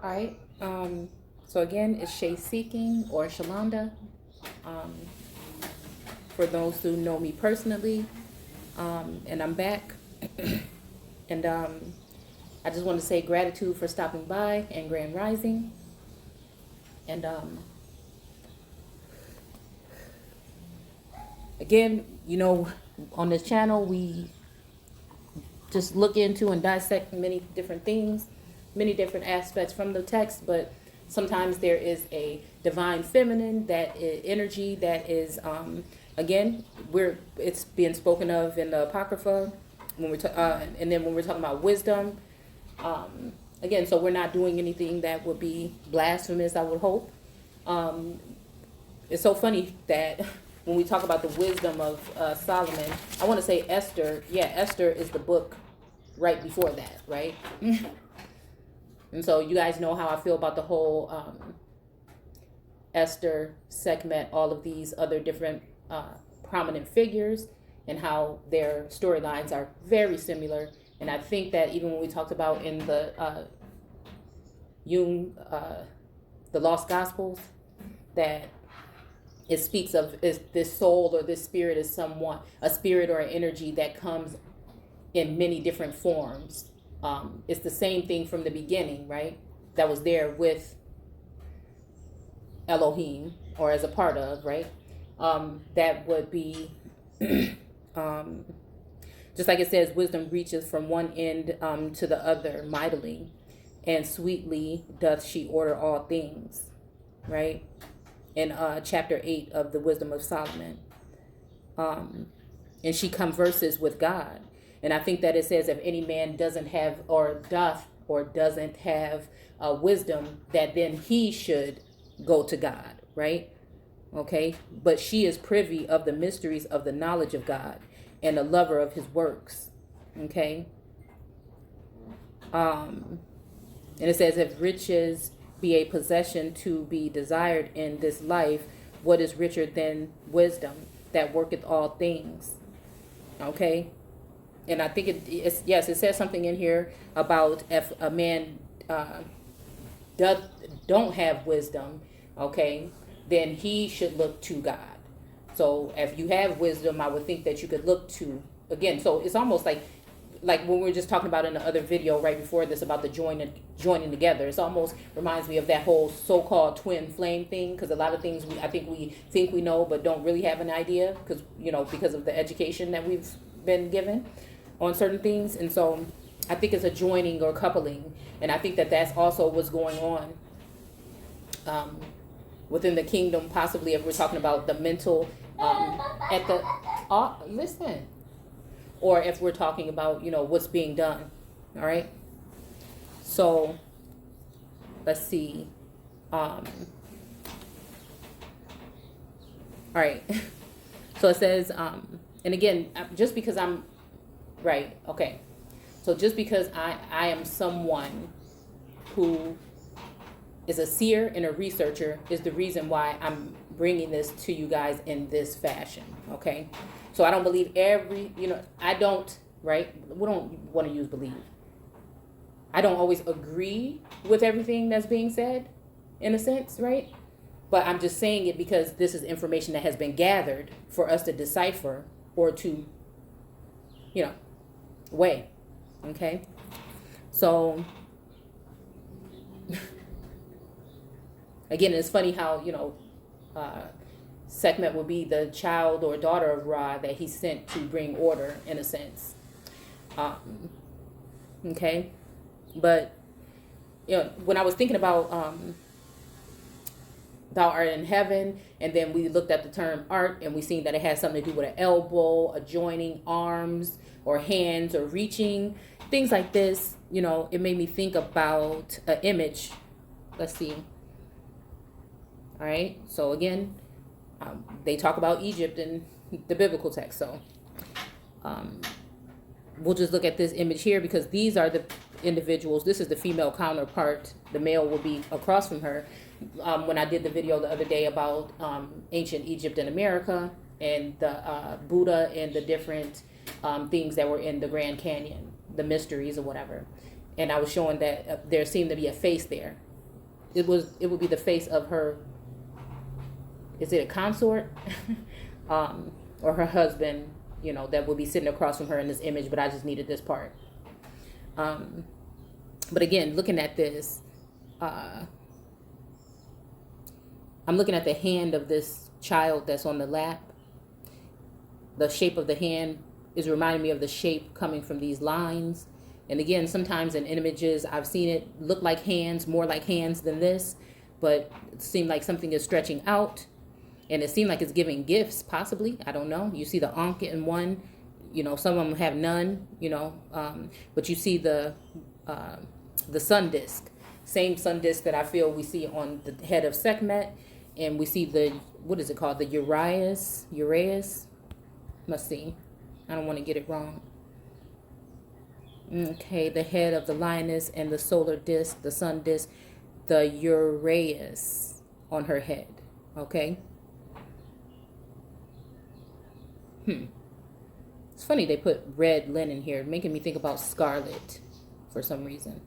All right. So again, it's Shay Seeking or Shalonda. Um, for those who know me personally, and I'm back. And I just want to say gratitude for stopping by and Grand Rising. And again, on this channel, we just look into and dissect many different things, many different aspects from the text, but sometimes there is a divine feminine energy that is again it's being spoken of in the Apocrypha when and then when we're talking about wisdom, again, so we're not doing anything that would be blasphemous, I would hope. It's so funny that when we talk about the wisdom of Solomon, I want to say Esther. Yeah, Esther is the book right before that, right? And so you guys know how I feel about the whole Esther, Sekhmet, all of these other different prominent figures, and how their storylines are very similar. And I think that even when we talked about in the the Lost Gospels, that it speaks of is this soul or this spirit is somewhat a spirit or an energy that comes in many different forms. It's the same thing from the beginning, right? That was there with Elohim, or as a part of, right? That would be just like it says, wisdom reaches from one end to the other mightily, and sweetly doth she order all things, right? In chapter 8 of the Wisdom of Solomon. And she converses with God. And I think that it says if any man doesn't have or doesn't have wisdom, that then he should go to God, right? Okay, but she is privy of the mysteries of the knowledge of God and a lover of his works. Okay. And it says if riches be a possession to be desired in this life, what is richer than wisdom that worketh all things? Okay. And I think it says something in here about if a man don't have wisdom, okay, then he should look to God. So if you have wisdom, I would think that you could look to, again, so it's almost like when we were just talking about in the other video right before this about the joining together. It almost reminds me of that whole so-called twin flame thing, because a lot of things I think we know but don't really have an idea because of the education that we've been given on certain things. And so I think it's a joining or coupling, and I think that that's also what's going on within the kingdom, possibly if we're talking about the mental at the listen, or if we're talking about what's being done. All right, so let's see. All right, so it says and again, just because I'm right, okay, so just because I am someone who is a seer and a researcher is the reason why I'm bringing this to you guys in this fashion, okay? So I don't believe I don't, right? We don't want to use believe. I don't always agree with everything that's being said, in a sense, right? But I'm just saying it because this is information that has been gathered for us to decipher or to, weigh, okay? So again, it's funny how, Sekhmet would be the child or daughter of Ra that he sent to bring order, in a sense. Okay. But, when I was thinking about thou art in heaven, and then we looked at the term art, and we seen that it has something to do with an elbow, a joining arms, or hands, or reaching, things like this, it made me think about an image. Let's see. All right, so again, they talk about Egypt in the biblical text. So we'll just look at this image here because these are the individuals. This is the female counterpart. The male will be across from her. When I did the video the other day about ancient Egypt and America and the Buddha and the different things that were in the Grand Canyon, the mysteries or whatever. And I was showing that there seemed to be a face there. it would be the face of her, is it a consort? Or her husband, you know, that would be sitting across from her in this image, but I just needed this part. But again, looking at this, I'm looking at the hand of this child that's on the lap. The shape of the hand is reminding me of the shape coming from these lines. And again, sometimes in images, I've seen it look like hands, more like hands than this, but it seemed like something is stretching out. And it seemed like it's giving gifts, possibly. I don't know. You see the Ankh in one. You know, some of them have none, you know. But you see the sun disk. Same sun disk that I feel we see on the head of Sekhmet. And we see the, what is it called? The Uraeus? Must see. I don't want to get it wrong. Okay, the head of the lioness and the solar disk, the sun disk, the Uraeus on her head. Okay. It's funny they put red linen here, making me think about scarlet for some reason.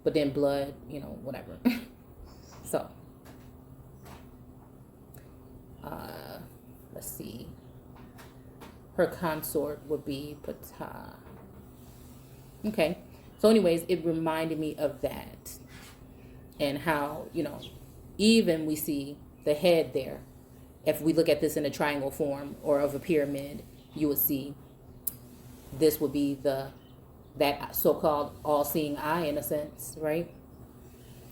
But then blood, you know, whatever. So, let's see. Her consort would be Ptah. Okay. So anyways, it reminded me of that. And how, you know, even we see the head there. If we look at this in a triangle form or of a pyramid, you would see this would be that so-called all-seeing eye, in a sense, right?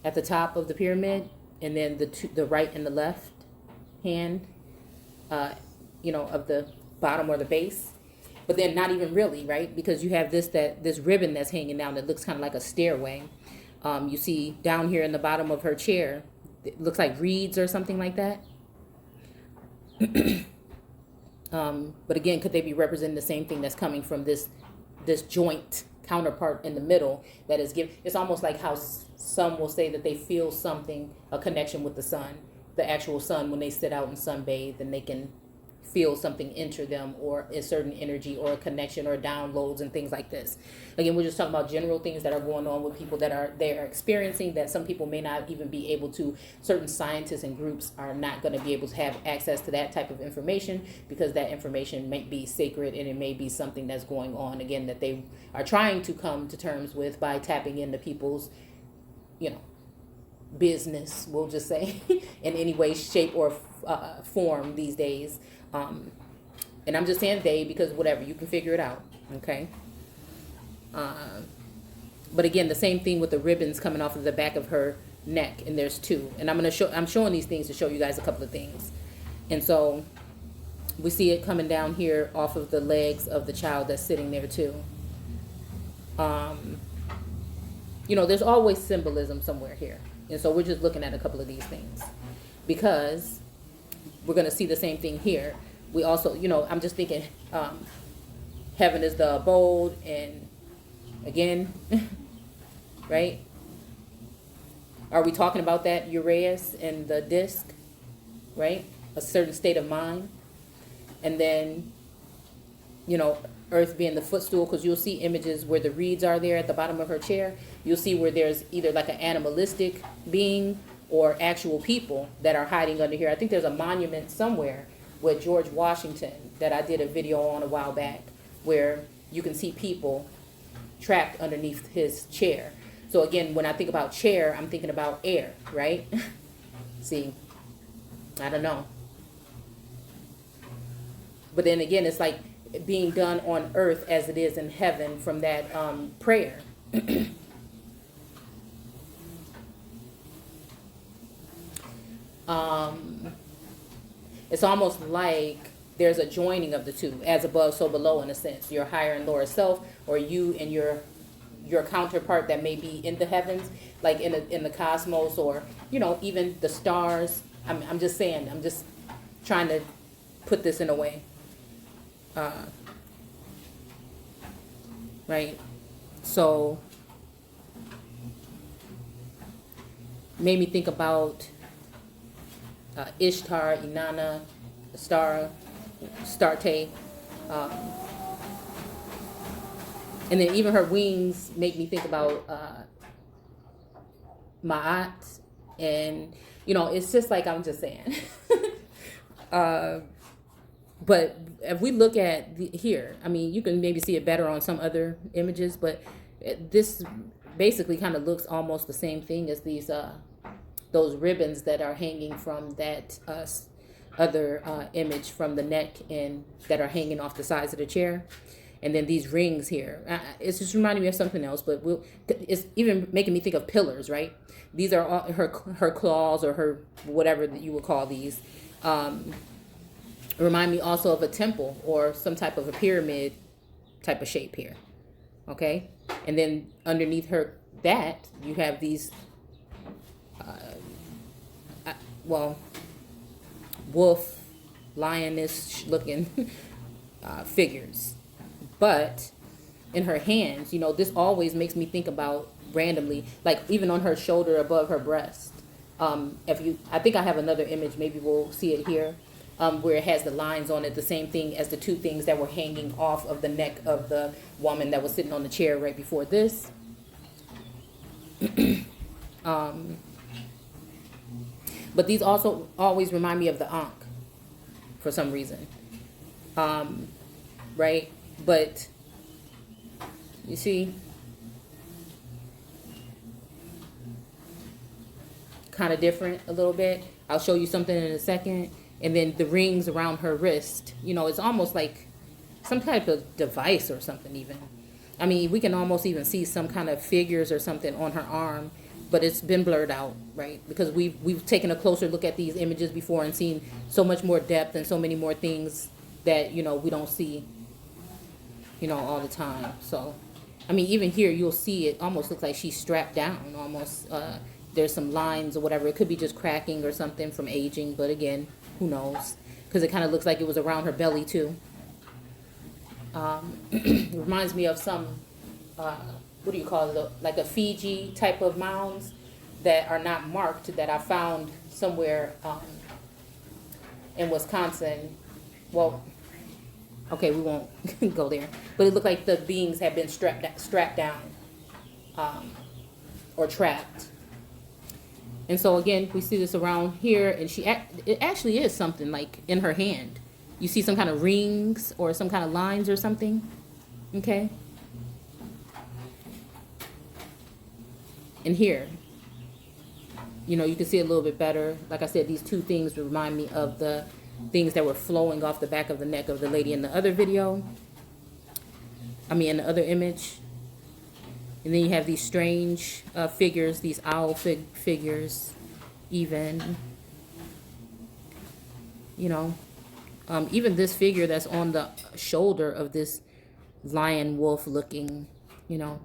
At the top of the pyramid, and then the right and the left hand, you know, of the bottom or the base. But then not even really, right? Because you have this ribbon that's hanging down that looks kind of like a stairway. You see down here in the bottom of her chair, it looks like reeds or something like that. But again, could they be representing the same thing that's coming from this joint counterpart in the middle that is it's almost like how some will say that they feel something, a connection with the sun, the actual sun, when they sit out and sunbathe, and they can feel something enter them, or a certain energy or a connection or downloads and things like this. Again, we're just talking about general things that are going on with people that they are experiencing, that some people may not even be able to. Certain scientists and groups are not going to be able to have access to that type of information, because that information may be sacred, and it may be something that's going on, again, that they are trying to come to terms with by tapping into people's, you know, business, we'll just say, in any way, shape, or form these days. And I'm just saying they, because whatever, you can figure it out, okay? But again, the same thing with the ribbons coming off of the back of her neck, and there's two. And I'm showing these things to show you guys a couple of things. And so we see it coming down here off of the legs of the child that's sitting there too. You know, there's always symbolism somewhere here. And so we're just looking at a couple of these things, because we're going to see the same thing here. We also, you know, I'm just thinking, heaven is the abode, and again, right? Are we talking about that Uraeus and the disc, right? A certain state of mind. And then, you know, earth being the footstool, because you'll see images where the reeds are there at the bottom of her chair. You'll see where there's either like an animalistic being or actual people that are hiding under here. I think there's a monument somewhere with George Washington that I did a video on a while back, where you can see people trapped underneath his chair. So again, when I think about chair, I'm thinking about air, right? See, I don't know. But then again, it's like being done on earth as it is in heaven from that prayer. It's almost like there's a joining of the two, as above, so below, in a sense. Your higher and lower self, or you and your counterpart that may be in the heavens, like in the cosmos, or, you know, even the stars. I'm just saying, I'm just trying to put this in a way. Right? So, made me think about Ishtar, Inanna, Astarte, and then even her wings make me think about Ma'at, And, you know, it's just like I'm just saying. But if we look at here, I mean, you can maybe see it better on some other images, but this basically kind of looks almost the same thing as these those ribbons that are hanging from that other image from the neck and that are hanging off the sides of the chair. And then these rings here. It's just reminding me of something else, but it's even making me think of pillars, right? These are all her claws, or her whatever that you would call these. Remind me also of a temple or some type of a pyramid type of shape here. Okay? And then underneath her, that, you have these, wolf, lioness looking figures. But in her hands, you know, this always makes me think about randomly, like even on her shoulder above her breast. I think I have another image, maybe we'll see it here, where it has the lines on it, the same thing as the two things that were hanging off of the neck of the woman that was sitting on the chair right before this. But these also always remind me of the Ankh for some reason. Right? But you see, kind of different a little bit. I'll show you something in a second. And then the rings around her wrist, you know, it's almost like some type of device or something even. I mean, we can almost even see some kind of figures or something on her arm, but it's been blurred out, right? Because we've taken a closer look at these images before and seen so much more depth and so many more things that, you know, we don't see, you know, all the time. So, I mean, even here, you'll see it almost looks like she's strapped down, almost. There's some lines or whatever. It could be just cracking or something from aging, but again, who knows? Because it kind of looks like it was around her belly, too. It reminds me of some, what do you call it, like a Fiji type of mounds that are not marked that I found somewhere in Wisconsin. Well, okay, we won't go there. But it looked like the beings had been strapped down or trapped. And so again, we see this around here, and it actually is something like in her hand. You see some kind of rings or some kind of lines or something. Okay. And here, you know, you can see it a little bit better. Like I said, these two things remind me of the things that were flowing off the back of the neck of the lady in the other video. I mean, in the other image. And then you have these strange figures, these owl figures, even. You know, even this figure that's on the shoulder of this lion wolf looking, you know.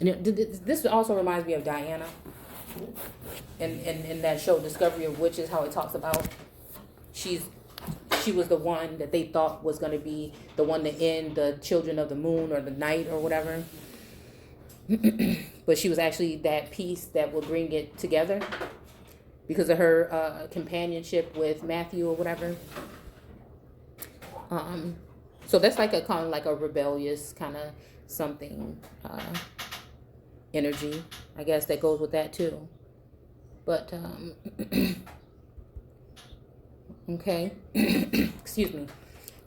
And this also reminds me of Diana. In that show, Discovery of Witches, how it talks about she was the one that they thought was going to be the one to end the children of the moon or the night or whatever. But she was actually that piece that would bring it together because of her companionship with Matthew or whatever. So that's like a kind of like a rebellious kind of something energy, I guess, that goes with that too. But okay. Excuse me.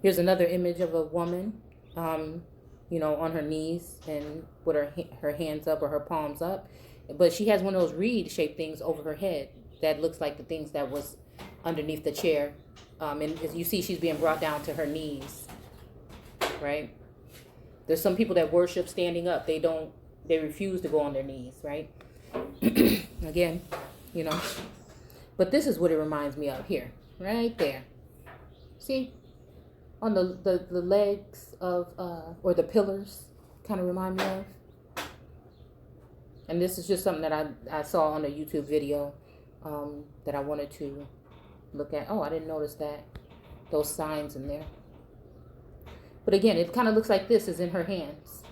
Here's another image of a woman, you know, on her knees and with her hands up or her palms up. But she has one of those reed-shaped things over her head that looks like the things that was underneath the chair. And as you see, she's being brought down to her knees, right? There's some people that worship standing up. They refuse to go on their knees, right? Again, you know. But this is what it reminds me of here, right there. See? On the legs of, or the pillars, kind of remind me of. And this is just something that I saw on a YouTube video that I wanted to look at. Oh, I didn't notice those signs in there. But again, it kind of looks like this is in her hands.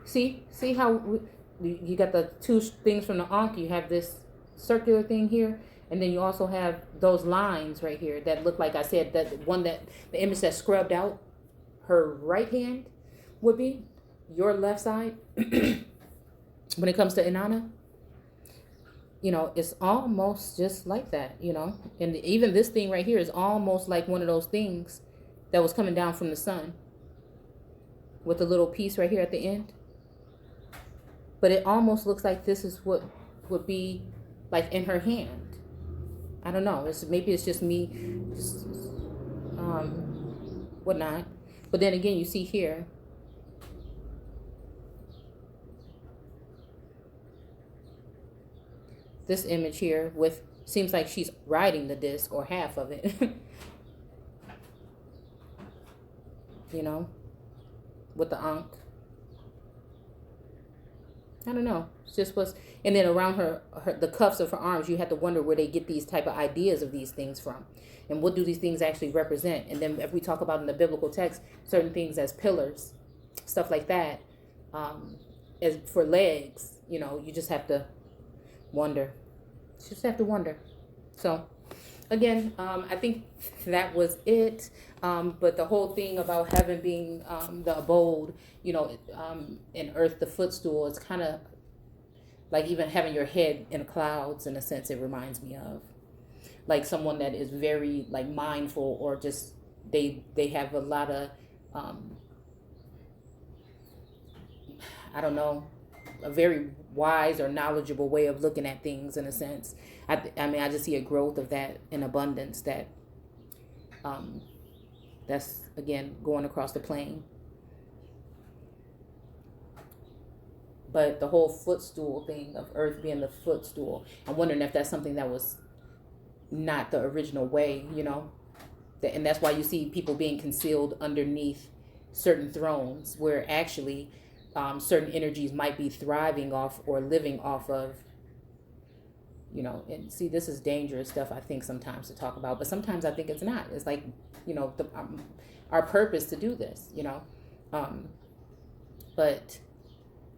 See how you got the two things from the Ankh. You have this circular thing here, and then you also have those lines right here that look like I said that one that the image that scrubbed out her right hand would be your left side when it comes to Inanna. you know, it's almost just like that, you know. And even this thing right here is almost like one of those things that was coming down from the sun with the little piece right here at the end. But it almost looks like this is what would be like in her hand. I don't know. Maybe it's just me, whatnot. But then again, you see here, this image here with, seems like she's riding the disc or half of it. You know, with the Ankh. I don't know. It's just what's, and then around the cuffs of her arms, you have to wonder where they get these type of ideas of these things from, and what do these things actually represent. And then if we talk about in the biblical text, certain things as pillars, stuff like that, as for legs, you know, you just have to wonder. You just have to wonder. So, again, I think that was it. But the whole thing about heaven being the abode, you know, and earth the footstool, it's kind of like even having your head in the clouds, in a sense. It reminds me of like someone that is very like mindful, or just they have a lot of I don't know, a very wise or knowledgeable way of looking at things, in a sense. I mean, I just see a growth of that in abundance that that's again going across the plane. But the whole footstool thing of earth being the footstool, I'm wondering if that's something that was not the original way, you know. And that's why you see people being concealed underneath certain thrones, where actually certain energies might be thriving off or living off of, you know. And see, this is dangerous stuff, I think, sometimes to talk about, but sometimes I think it's not. It's like, you know, our purpose to do this, you know. But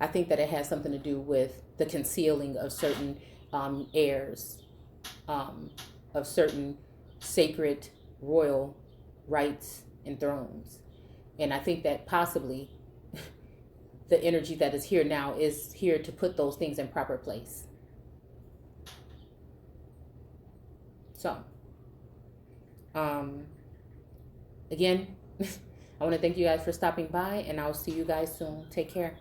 I think that it has something to do with the concealing of certain heirs, of certain sacred royal rights and thrones. And I think that possibly the energy that is here now is here to put those things in proper place. So, again, I want to thank you guys for stopping by, and I'll see you guys soon. Take care.